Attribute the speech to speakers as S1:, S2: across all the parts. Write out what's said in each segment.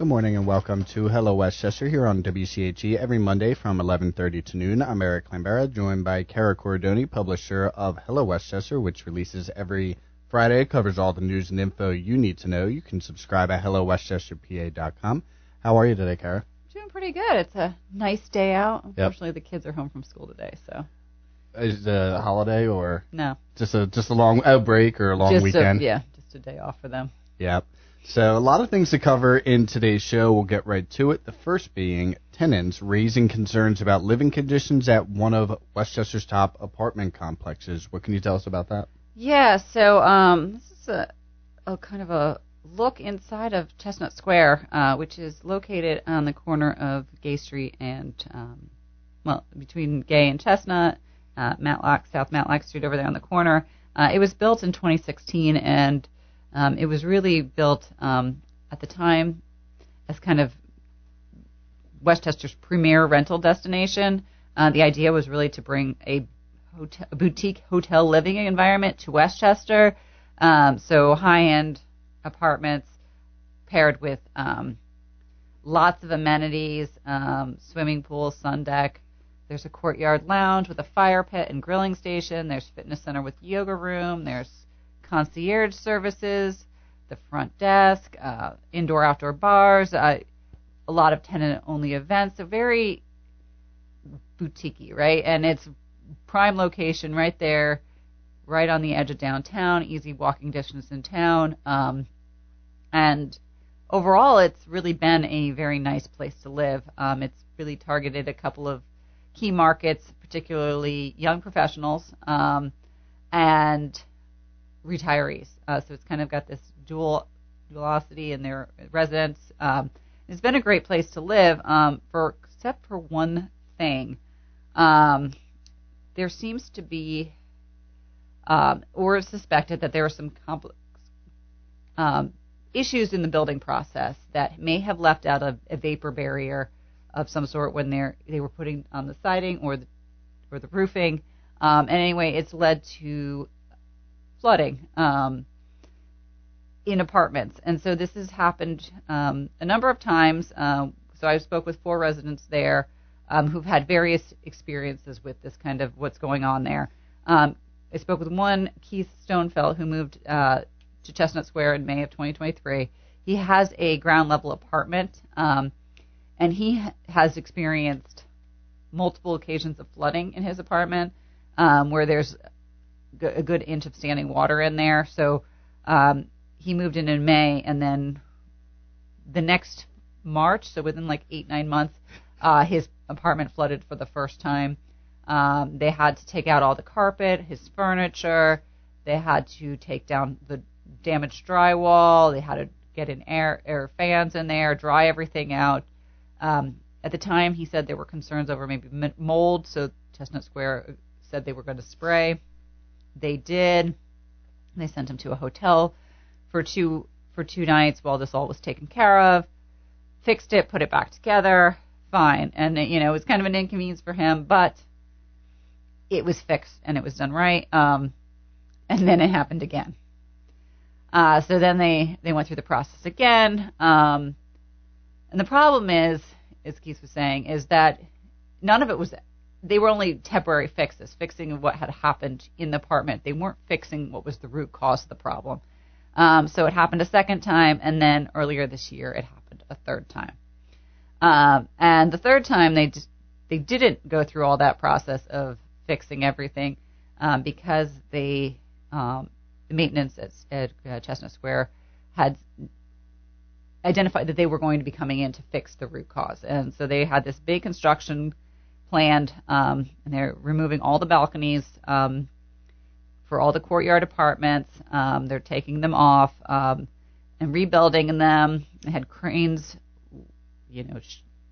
S1: Good morning and welcome to Hello Westchester here on WCHE every Monday from 11:30 to noon. I'm Eric Clambera, joined by Cara Corridoni, publisher of Hello Westchester, which releases every Friday. It covers all the news and info you need to know. You can subscribe at hellowestchesterpa.com. How are you today, Cara?
S2: Doing pretty good. It's a nice day out. Unfortunately, the kids are home from school today, so.
S1: Is it a holiday or
S2: No?
S1: just a long break or a long weekend?
S2: Just a day off for them.
S1: Yep. So a lot of things to cover in today's show. We'll get right to it. The first being tenants raising concerns about living conditions at one of Westchester's top apartment complexes. What can you tell us about that?
S2: Yeah, so this is a kind of a look inside of Chestnut Square, which is located on the corner of Gay Street and, between Gay and Chestnut, South Matlock Street over there on the corner. It was built in 2016, and it was really built at the time as kind of Westchester's premier rental destination. The idea was really to bring a boutique hotel living environment to Westchester. So high-end apartments paired with lots of amenities, swimming pool, sun deck. There's a courtyard lounge with a fire pit and grilling station. There's fitness center with yoga room. There's concierge services, the front desk, indoor-outdoor bars, a lot of tenant-only events. So very boutique-y, right? And it's prime location right there, right on the edge of downtown, easy walking distance in town. And overall, it's really been a very nice place to live. It's really targeted a couple of key markets, particularly young professionals and retirees. So it's kind of got this duality in their residents. It's been a great place to live, except for one thing. There seems to be, or is suspected that there are some complex issues in the building process that may have left out a vapor barrier of some sort when they were putting on the siding or the roofing. And anyway, it's led to flooding in apartments. And so this has happened a number of times. So I spoke with 4 residents there who've had various experiences with this kind of what's going on there. I spoke with one, Keith Stonefeld, who moved to Chestnut Square in May of 2023. He has a ground level apartment, and he has experienced multiple occasions of flooding in his apartment where there's a good inch of standing water in there. So he moved in May, and then the next March, so within like 8-9 months, his apartment flooded for the first time. They had to take out all the carpet, his furniture. They had to take down the damaged drywall. They had to get in air fans in there, dry everything out. At the time, he said there were concerns over maybe mold, so Chestnut Square said they were going to spray. They did. They sent him to a hotel for two nights while this all was taken care of. Fixed it, put it back together, fine. And it was kind of an inconvenience for him, but it was fixed and it was done right. And then it happened again. So then they went through the process again. And the problem is, as Keith was saying, is that none of it was. They were only temporary fixes, fixing what had happened in the apartment. They weren't fixing what was the root cause of the problem. So it happened a second time, and then earlier this year it happened a third time. And the third time they didn't go through all that process of fixing everything because the maintenance at Chestnut Square had identified that they were going to be coming in to fix the root cause. And so they had this big construction planned, and they're removing all the balconies for all the courtyard apartments. They're taking them off and rebuilding them. They had cranes,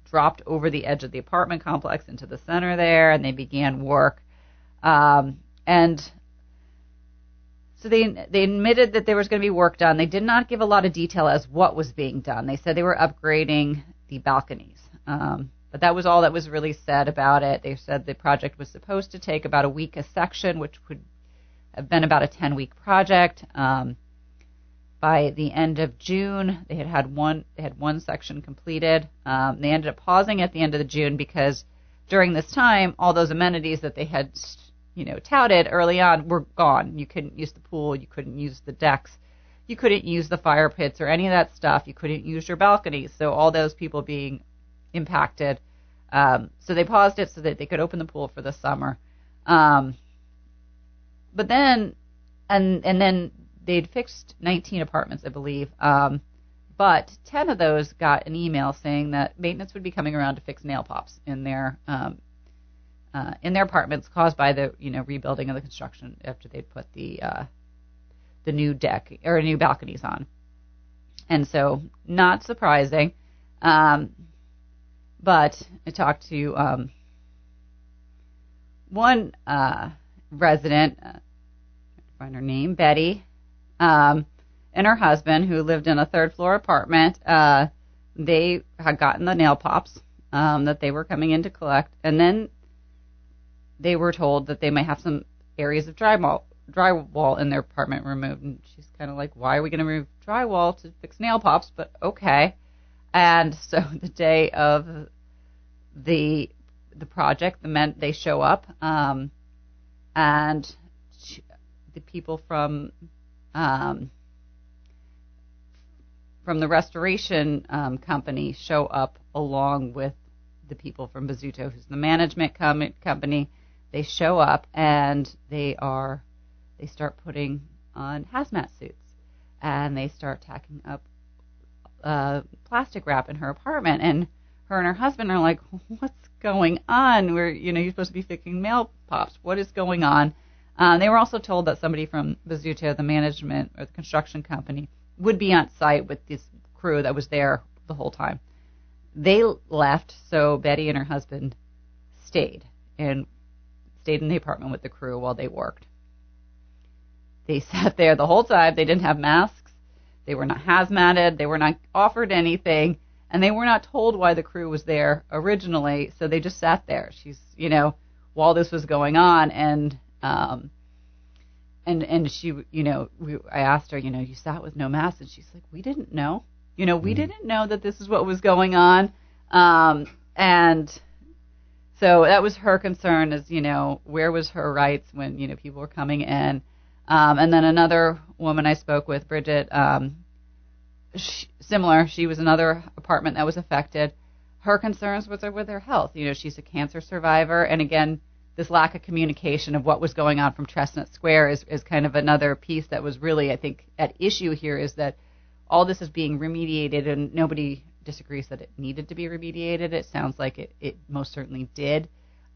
S2: dropped over the edge of the apartment complex into the center there, and they began work. And so they admitted that there was going to be work done. They did not give a lot of detail as what was being done. They said they were upgrading the balconies. But that was all that was really said about it. They said the project was supposed to take about a week a section, which would have been about a 10-week project. By the end of June, they had one section completed. They ended up pausing at the end of the June because during this time, all those amenities that they had, touted early on were gone. You couldn't use the pool, you couldn't use the decks, you couldn't use the fire pits or any of that stuff. You couldn't use your balconies. So all those people being impacted. So they paused it so that they could open the pool for the summer. But then, and then they'd fixed 19 apartments, I believe. But 10 of those got an email saying that maintenance would be coming around to fix nail pops in their apartments caused by the rebuilding of the construction after they'd put the new deck or new balconies on. And so, not surprising. But I talked to one resident, find her name, Betty, and her husband, who lived in a third-floor apartment. They had gotten the nail pops that they were coming in to collect, and then they were told that they might have some areas of drywall in their apartment removed. And she's kind of like, why are we going to remove drywall to fix nail pops? But okay. And so the day of the project, they show up, and the people from the restoration company show up along with the people from Bozzuto, who's the management company. They show up and they start putting on hazmat suits, and they start tacking up plastic wrap in her apartment. And her and her husband are like, "What's going on? You're supposed to be fixing nail pops. What is going on?" They were also told that somebody from Bozzuto, the management or the construction company, would be on site with this crew that was there the whole time. They left, so Betty and her husband stayed in the apartment with the crew while they worked. They sat there the whole time. They didn't have masks. They were not hazmated. They were not offered anything, and they were not told why the crew was there originally. So they just sat there. While this was going on, and she, I asked her, you sat with no mask, and she's like, we didn't know. We didn't know that this is what was going on. And so that was her concern, is, where was her rights when, people were coming in. And then another woman I spoke with, Bridget, similar. She was another apartment that was affected. Her concerns with her health. She's a cancer survivor. And again, this lack of communication of what was going on from Chestnut Square is kind of another piece that was really, I think, at issue here, is that all this is being remediated, and nobody disagrees that it needed to be remediated. It sounds like it most certainly did.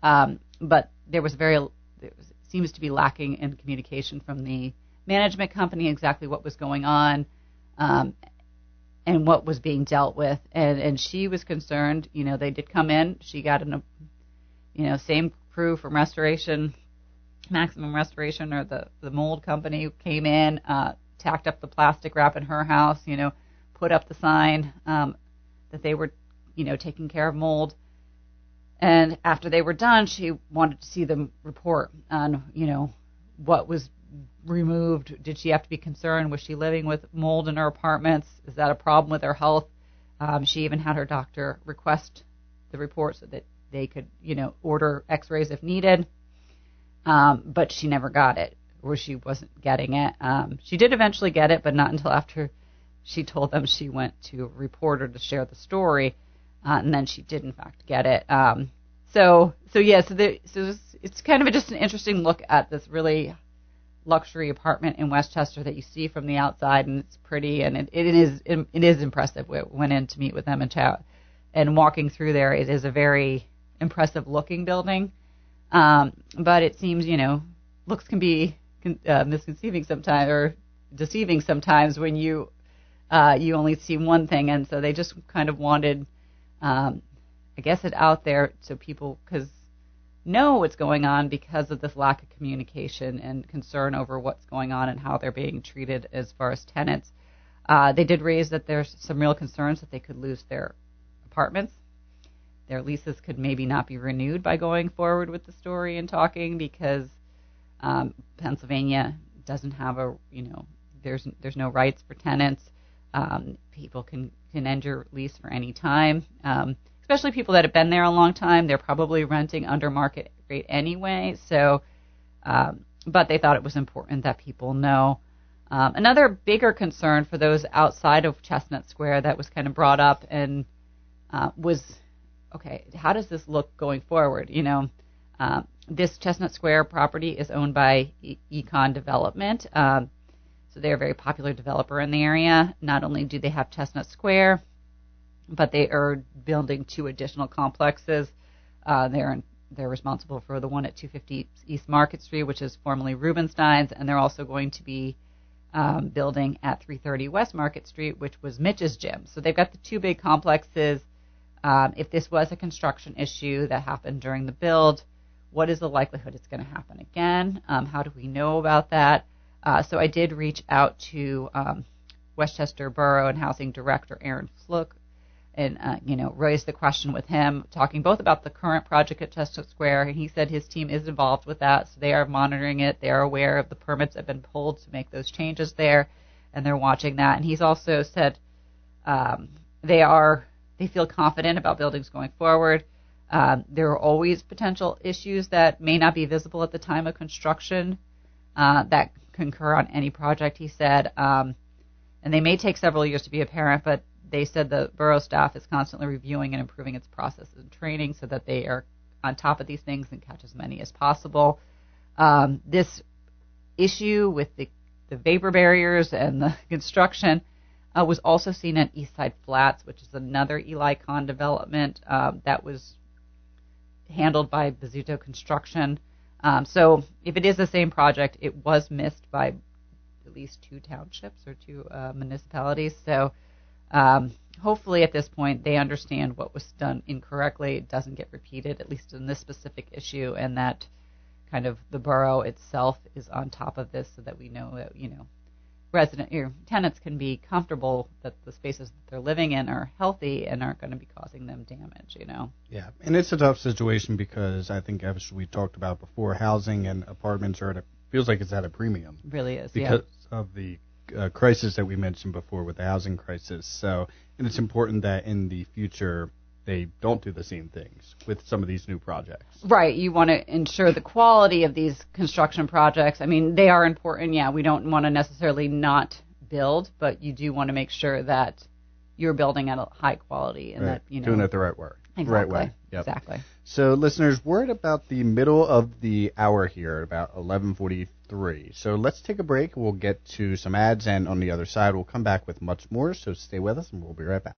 S2: But it seems to be lacking in communication from the management company, exactly what was going on, and what was being dealt with. And she was concerned. They did come in. She got same crew from Maximum Restoration, or the mold company, came in, tacked up the plastic wrap in her house, put up the sign that they were, taking care of mold. And after they were done, she wanted to see them report on, what was removed. Did she have to be concerned? Was she living with mold in her apartments? Is that a problem with her health? She even had her doctor request the report so that they could, order x-rays if needed. But she never got it, or she wasn't getting it. She did eventually get it, but not until after she told them she went to a reporter to share the story. And then she did, in fact, get it. So it's kind of just an interesting look at this really luxury apartment in Westchester that you see from the outside, and it's pretty, and it is impressive. We went in to meet with them and chat, and walking through there, it is a very impressive looking building. But it seems, looks can be misconceiving sometimes, or deceiving sometimes, when you only see one thing, and so they just kind of wanted, I guess, it out there so people know what's going on because of this lack of communication and concern over what's going on and how they're being treated as far as tenants. They did raise that there's some real concerns that they could lose their apartments. Their leases could maybe not be renewed by going forward with the story and talking, because Pennsylvania doesn't have there's no rights for tenants. People can end your lease for any time, especially people that have been there a long time. They're probably renting under market rate anyway. So, but they thought it was important that people know. Another bigger concern for those outside of Chestnut Square that was kind of brought up and was, okay, how does this look going forward? This Chestnut Square property is owned by Econ Development. So they're a very popular developer in the area. Not only do they have Chestnut Square, but they are building 2 additional complexes. They're responsible for the one at 250 East Market Street, which is formerly Rubenstein's, and they're also going to be building at 330 West Market Street, which was Mitch's gym. So they've got the 2 big complexes. If this was a construction issue that happened during the build, what is the likelihood it's going to happen again? How do we know about that? So I did reach out to Westchester Borough and Housing Director Aaron Fluke and, raised the question with him, talking both about the current project at Chestnut Square, and he said his team is involved with that, so they are monitoring it. They are aware of the permits that have been pulled to make those changes there, and they're watching that. And he's also said they feel confident about buildings going forward. There are always potential issues that may not be visible at the time of construction that concur on any project, he said, and they may take several years to be apparent, but they said the borough staff is constantly reviewing and improving its processes and training so that they are on top of these things and catch as many as possible. This issue with the vapor barriers and the construction was also seen at Eastside Flats, which is another Eli Kahn development that was handled by Bizzuto Construction. So if it is the same project, it was missed by at least 2 townships or 2 municipalities. So hopefully at this point they understand what was done incorrectly. It doesn't get repeated, at least in this specific issue, and that kind of the borough itself is on top of this so that we know that, tenants can be comfortable that the spaces that they're living in are healthy and aren't going to be causing them damage,
S1: Yeah, and it's a tough situation because I think, as we talked about before, housing and apartments feels like it's at a premium.
S2: It really is,
S1: because of the crisis that we mentioned before with the housing crisis. So, and it's important that in the future they don't do the same things with some of these new projects.
S2: Right. You want to ensure the quality of these construction projects. I mean, they are important. Yeah, we don't want to necessarily not build, but you do want to make sure that you're building at a high quality and that,
S1: doing it the right way.
S2: Exactly.
S1: Right way. Yep.
S2: Exactly.
S1: So, listeners, we're at about the middle of the hour here, about 11:43. So let's take a break. We'll get to some ads, and on the other side, we'll come back with much more. So stay with us, and we'll be right back.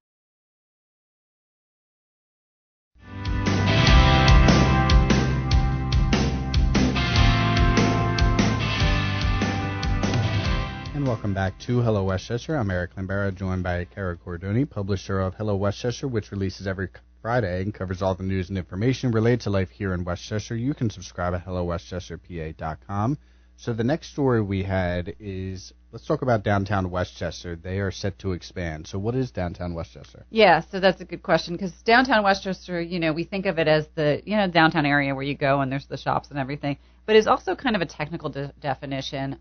S1: And welcome back to Hello Westchester. I'm Eric Lambera, joined by Cara Corridoni, publisher of Hello Westchester, which releases every Friday and covers all the news and information related to life here in Westchester. You can subscribe at hellowestchesterpa.com. So the next story we had is, let's talk about downtown Westchester. They are set to expand. So what is downtown Westchester?
S2: Yeah, so that's a good question, because downtown Westchester, we think of it as the, downtown area where you go and there's the shops and everything, but it's also kind of a technical definition.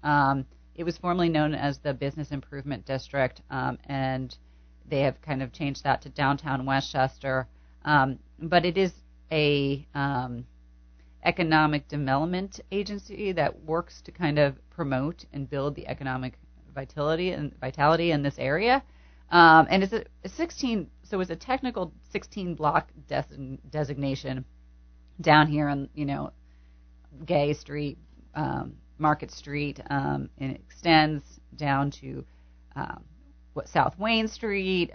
S2: It was formerly known as the Business Improvement District, and they have kind of changed that to downtown Westchester. But it is a economic development agency that works to kind of promote and build the economic vitality in this area. And it's a 16, so it's a technical 16 block designation down here on, Gay Street, Market Street, and it extends down to South Wayne Street,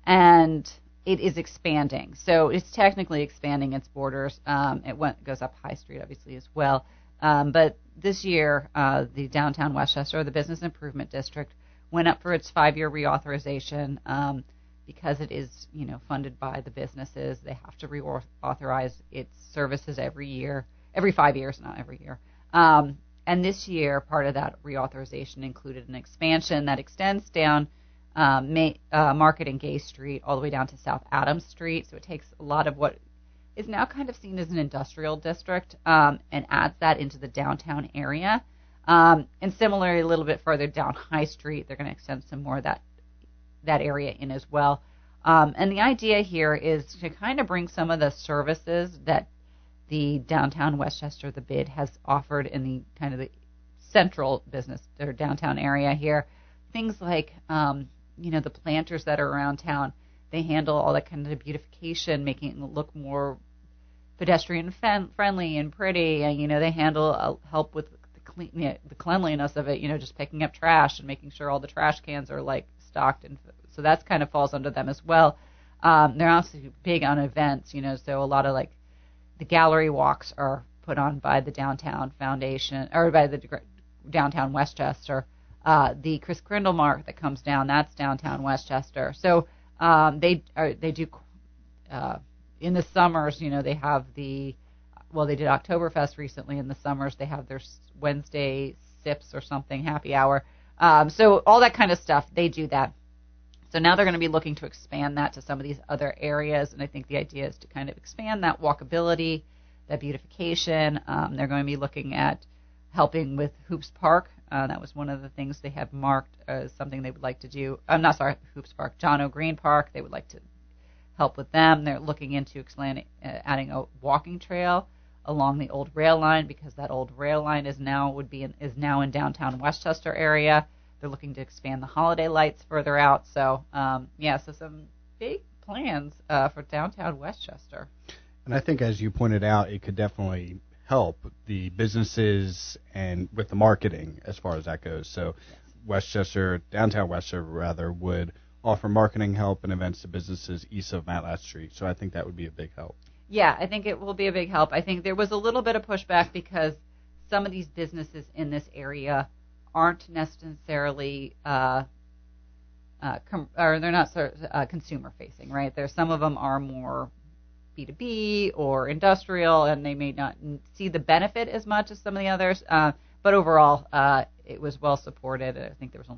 S2: and it is expanding. So it's technically expanding its borders. It goes up High Street, obviously, as well. But this year, the downtown Westchester, the Business Improvement District, went up for its 5-year reauthorization because it is, funded by the businesses. They have to reauthorize its services every 5 years, not every year. And this year, part of that reauthorization included an expansion that extends down Market and Gay Street all the way down to South Adams Street. So it takes a lot of what is now kind of seen as an industrial district and adds that into the downtown area. And similarly, a little bit further down High Street, they're going to extend some more of that area in as well. And the idea here is to kind of bring some of the services that the downtown Westchester, the bid, has offered in the kind of the central business or downtown area here. Things like, the planters that are around town. They handle all that kind of beautification, making it look more pedestrian friendly and pretty. And, they handle help with the cleanliness of it, just picking up trash and making sure all the trash cans are like stocked. And so that's kind of falls under them as well. They're also big on events, so a lot of like the gallery walks are put on by the Downtown Foundation or by the Downtown Westchester. The Chris Crindle Mark that comes down, that's downtown Westchester. So they do in the summers, they have they did Oktoberfest recently. In the summers, they have their Wednesday sips or something, happy hour. So all that kind of stuff, they do that. So now they're going to be looking to expand that to some of these other areas, and I think the idea is to kind of expand that walkability, that beautification. They're going to be looking at helping with Hoops Park. That was one of the things they have marked as something they would like to do. Hoops Park, John O'Green Park. They would like to help with them. They're looking into adding a walking trail along the old rail line, because that old rail line is now in downtown Westchester area. They're looking to expand the holiday lights further out. So so some big plans for downtown Westchester.
S1: And I think, as you pointed out, it could definitely help the businesses and with the marketing as far as that goes. So downtown Westchester rather, would offer marketing help and events to businesses east of Matlass Street. So I think that would be a big help.
S2: Yeah, I think it will be a big help. I think there was a little bit of pushback because some of these businesses in this area aren't necessarily or they're not consumer facing, right? Some of them are more B2B or industrial, and they may not see the benefit as much as some of the others. But overall, it was well supported. I think there was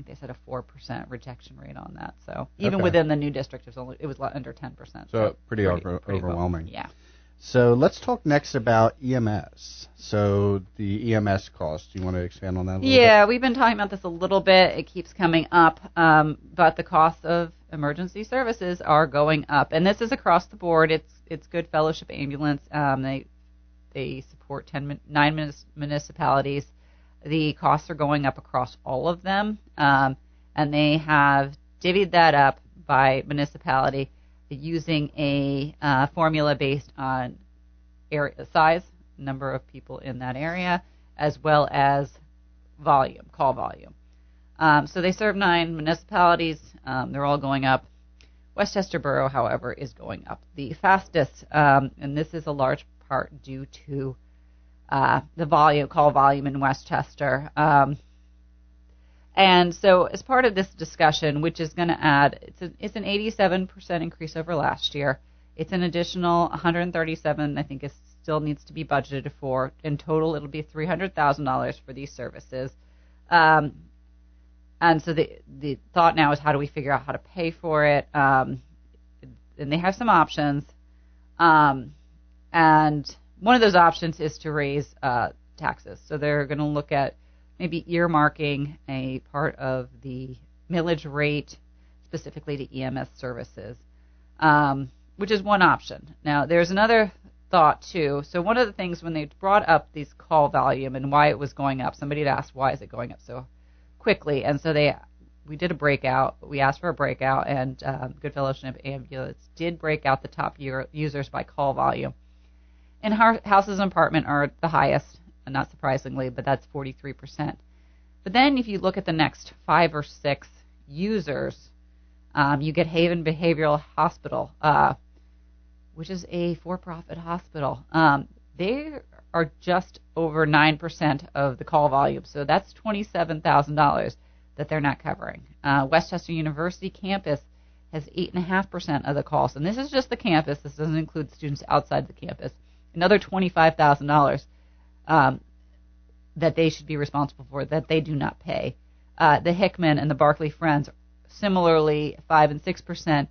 S2: they said a 4% rejection rate on that. So even within the new district, it was under 10%.
S1: So pretty overwhelming.
S2: Yeah.
S1: So let's talk next about EMS. So the EMS cost, do you want to expand on that a little bit?
S2: Yeah, we've been talking about this a little bit. It keeps coming up, but the cost of emergency services are going up, and this is across the board. It's Good Fellowship Ambulance. They support 9 municipalities. The costs are going up across all of them, and they have divvied that up by municipality using a formula based on area size, number of people in that area, as well as call volume. So they serve 9 municipalities. They're all going up. Westchester Borough, however, is going up the fastest, and this is a large part due to the call volume in Westchester. And so as part of this discussion, which is going to add, it's an 87% increase over last year. It's an additional 137, I think, still needs to be budgeted for. In total, it'll be $300,000 for these services. And so the thought now is, how do we figure out how to pay for it? And they have some options. And one of those options is to raise taxes. So they're going to look at maybe earmarking a part of the millage rate specifically to EMS services, which is one option. Now, there's another thought, too. So one of the things when they brought up these call volume and why it was going up, somebody had asked, why is it going up so quickly? And so we did a breakout. We asked for a breakout, and Good Fellowship Ambulance did break out the top users by call volume. And houses and apartment are the highest, and not surprisingly, but that's 43%. But then if you look at the next 5 or 6 users, you get Haven Behavioral Hospital, which is a for-profit hospital. They are just over 9% of the call volume, so that's $27,000 that they're not covering. Westchester University campus has 8.5% of the calls, and this is just the campus. This doesn't include students outside the campus. Another $25,000 that they should be responsible for that they do not pay. The Hickman and the Barclay Friends, similarly, 5 and 6%.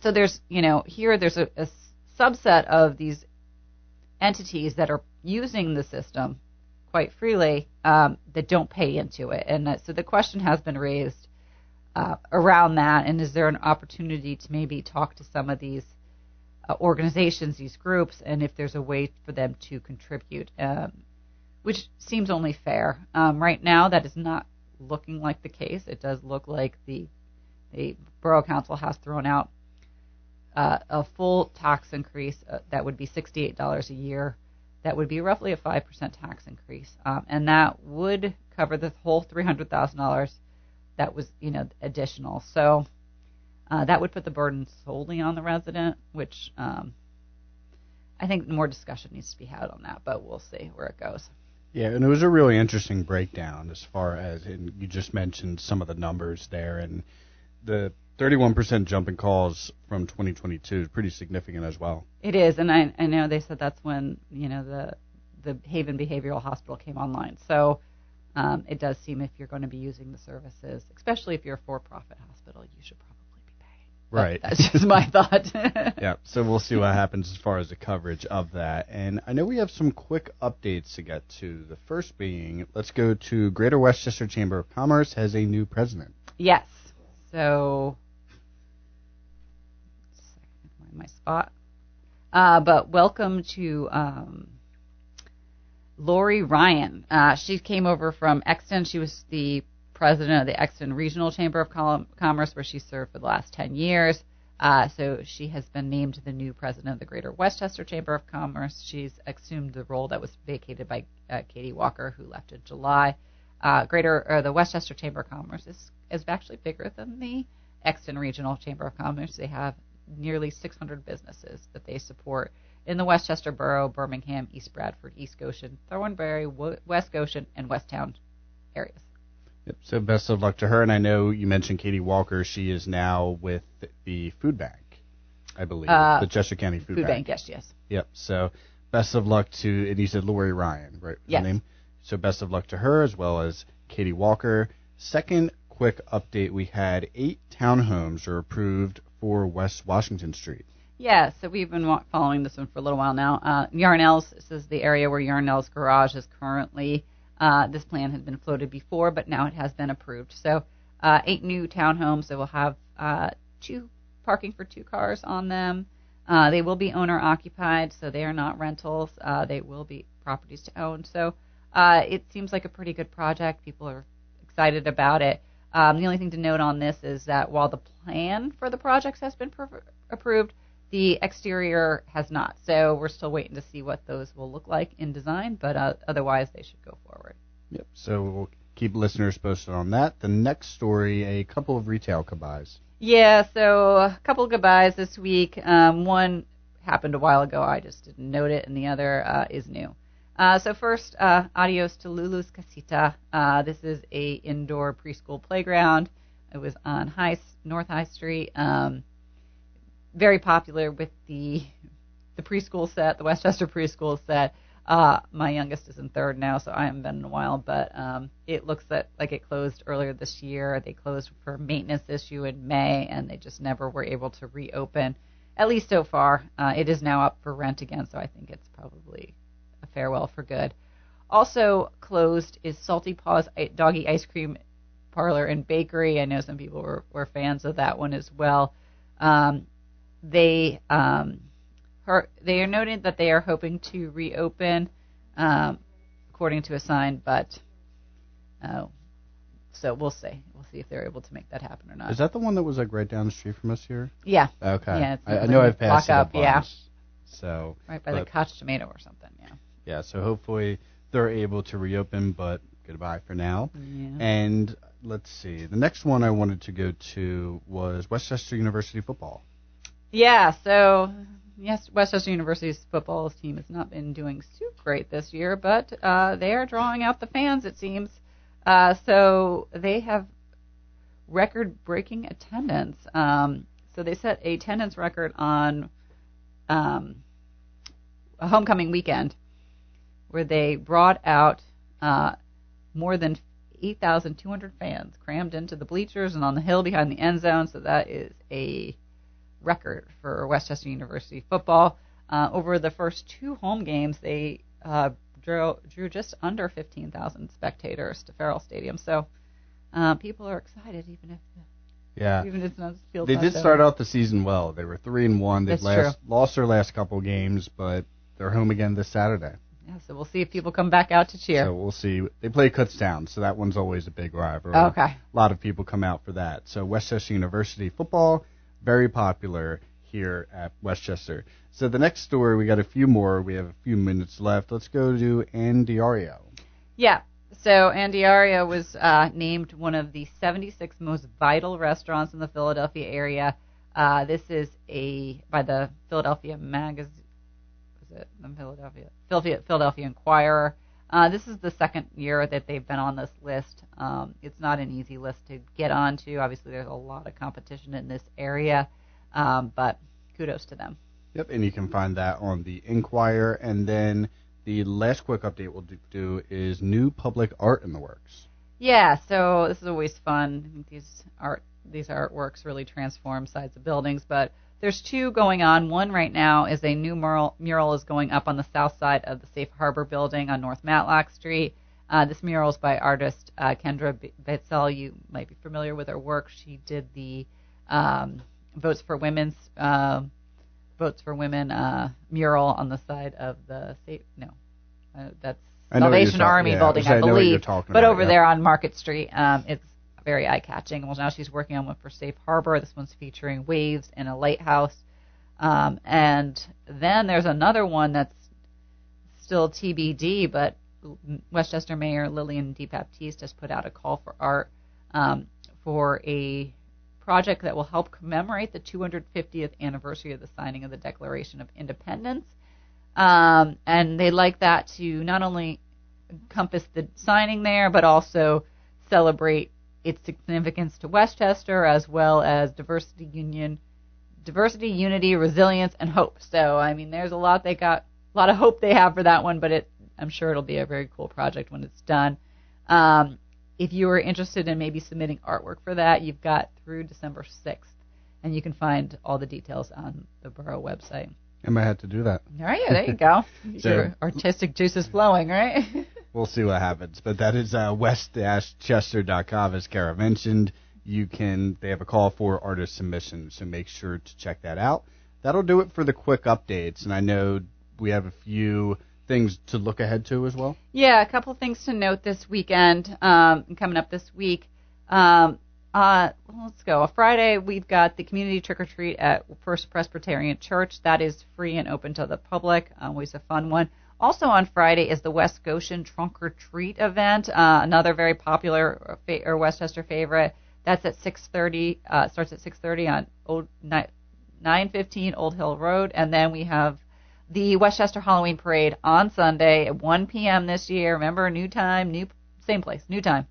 S2: So there's, there's a subset of these entities that are using the system quite freely that don't pay into it. And so the question has been raised around that, and is there an opportunity to maybe talk to some of these organizations, these groups, and if there's a way for them to contribute, which seems only fair. Right now, that is not looking like the case. It does look like the Borough Council has thrown out a full tax increase that would be $68 a year. That would be roughly a 5% tax increase, and that would cover the whole $300,000 that was, additional. So that would put the burden solely on the resident, which I think more discussion needs to be had on that, but we'll see where it goes.
S1: Yeah, and it was a really interesting breakdown as far as, and you just mentioned some of the numbers there, and the 31% jump in calls from 2022 is pretty significant as well.
S2: It is, and I know they said that's when, the Haven Behavioral Hospital came online. So it does seem if you're going to be using the services, especially if you're a for-profit hospital, you should probably be paying.
S1: Right.
S2: That's just my thought.
S1: Yeah, so we'll see what happens as far as the coverage of that. And I know we have some quick updates to get to. The first being, let's go to Greater Westchester Chamber of Commerce has a new president.
S2: Yes. So, find my spot. But welcome to Lori Ryan. She came over from Exton. She was the president of the Exton Regional Chamber of Commerce, where she served for the last 10 years. So she has been named the new president of the Greater Westchester Chamber of Commerce. She's assumed the role that was vacated by Katie Walker, who left in July. The Westchester Chamber of Commerce is actually bigger than the Exton Regional Chamber of Commerce. They have nearly 600 businesses that they support in the Westchester Borough, Birmingham, East Bradford, East Goshen, Thornbury, West Goshen, and Westtown areas.
S1: Yep, so best of luck to her. And I know you mentioned Katie Walker. She is now with the food bank, I believe, the Chester County Food Bank.
S2: Yes.
S1: Yep, so best of luck to, and you said Lori Ryan, right?
S2: Yes.
S1: Her name? So best of luck to her as well as Katie Walker. Second quick update, we had 8 townhomes are approved for West Washington Street.
S2: Yeah, so we've been following this one for a little while now. Yarnell's, this is the area where Yarnell's garage is currently. This plan had been floated before, but now it has been approved. So 8 new townhomes that will have 2 parking for 2 cars on them. They will be owner-occupied, so they are not rentals. They will be properties to own. So it seems like a pretty good project. People are excited about it. The only thing to note on this is that while the plan for the projects has been approved, the exterior has not. So we're still waiting to see what those will look like in design, but otherwise they should go forward.
S1: Yep, so we'll keep listeners posted on that. The next story, a couple of retail goodbyes.
S2: Yeah, so a couple of goodbyes this week. One happened a while ago. I just didn't note it, and the other is new. So first, adios to Lulu's Casita. This is a indoor preschool playground. It was on North High Street. Very popular with the preschool set, the Westchester preschool set. My youngest is in 3rd now, so I haven't been in a while, but it looks like it closed earlier this year. They closed for a maintenance issue in May, and they just never were able to reopen, at least so far. It is now up for rent again, so I think it's probably a farewell for good. Also closed is Salty Paws Doggy Ice Cream Parlor and Bakery. I know some people were fans of that one as well. They are noted that they are hoping to reopen, according to a sign, but so we'll see. We'll see if they're able to make that happen or not.
S1: Is that the one that was like right down the street from us here?
S2: Yeah.
S1: Okay.
S2: Yeah,
S1: I know I've passed it up once.
S2: Yeah.
S1: So
S2: right by the Koch Tomato or something. Yeah.
S1: Yeah. So hopefully they're able to reopen, but goodbye for now.
S2: Yeah.
S1: And let's see. The next one I wanted to go to was Westchester University football.
S2: Yeah, so yes, Westchester University's football team has not been doing super great this year, but they are drawing out the fans, it seems. So they have record-breaking attendance. So they set a attendance record on a homecoming weekend where they brought out more than 8,200 fans crammed into the bleachers and on the hill behind the end zone. So that is a record for Westchester University football. Over the first 2 home games, they drew just under 15,000 spectators to Farrell Stadium. So people are excited, even if it's not field.
S1: They did start out the season well. They were 3-1. They've lost their last couple games, but they're home again this Saturday.
S2: Yeah, so we'll see if people come back out to cheer.
S1: So we'll see. They play Kutztown, so that one's always a big rivalry.
S2: Okay.
S1: A lot of people come out for that. So Westchester University football, very popular here at Westchester. So the next story, we got a few more. We have a few minutes left. Let's go to Andiario.
S2: Yeah. So Andiario was named one of the 76 most vital restaurants in the Philadelphia area. This is by the Philadelphia Magazine. The Philadelphia Inquirer. This is the second year that they've been on this list. It's not an easy list to get onto. Obviously, there's a lot of competition in this area, but kudos to them.
S1: Yep, and you can find that on the Inquirer. And then the last quick update we'll do is new public art in the works.
S2: Yeah, so this is always fun. I think these artworks really transform sides of buildings, but there's two going on. One right now is a new mural is going up on the south side of the Safe Harbor building on North Matlock Street. This mural is by artist Kendra Betzel. You might be familiar with her work. She did the Votes for Women mural on the side of the that's Salvation Army building, I believe. But over there on Market Street, it's very eye-catching. Well, now she's working on one for Safe Harbor. This one's featuring waves and a lighthouse. And then there's another one that's still TBD, but Westchester Mayor Lillian DeBaptiste has put out a call for art for a project that will help commemorate the 250th anniversary of the signing of the Declaration of Independence. And they'd like that to not only encompass the signing there, but also celebrate its significance to Westchester, as well as diversity, unity, resilience, and hope. So, I mean, there's a lot of hope they have for that one, but I'm sure it'll be a very cool project when it's done. If you are interested in maybe submitting artwork for that, you've got through December 6th, and you can find all the details on the borough website.
S1: I might have to do that.
S2: All right, there you go. Your artistic juice is flowing, right?
S1: We'll see what happens. But that is west-chester.com, as Cara mentioned. They have a call for artist submissions, so make sure to check that out. That'll do it for the quick updates, and I know we have a few things to look ahead to as well. Yeah,
S2: a couple things to note this weekend, coming up this week. Let's go. Friday, we've got the community trick-or-treat at First Presbyterian Church. That is free and open to the public. Always a fun one. Also on Friday is the West Goshen Trunk-or-Treat event, another very popular Westchester favorite. That's at 6:30. Starts at 6:30 on 915 Old Hill Road. And then we have the Westchester Halloween Parade on Sunday at 1 p.m. this year. Remember, new time, same place, new time.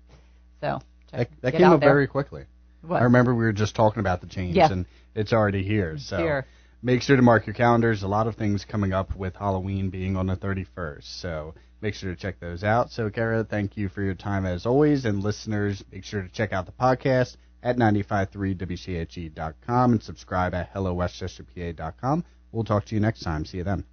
S2: So
S1: that came up very quickly.
S2: What?
S1: I remember we were just talking about the change, and it's already here.
S2: It's
S1: so
S2: here.
S1: Make sure to mark your calendars. A lot of things coming up with Halloween being on the 31st. So make sure to check those out. So, Cara, thank you for your time as always. And listeners, make sure to check out the podcast at 953wche.com and subscribe at hellowestchesterpa.com. We'll talk to you next time. See you then.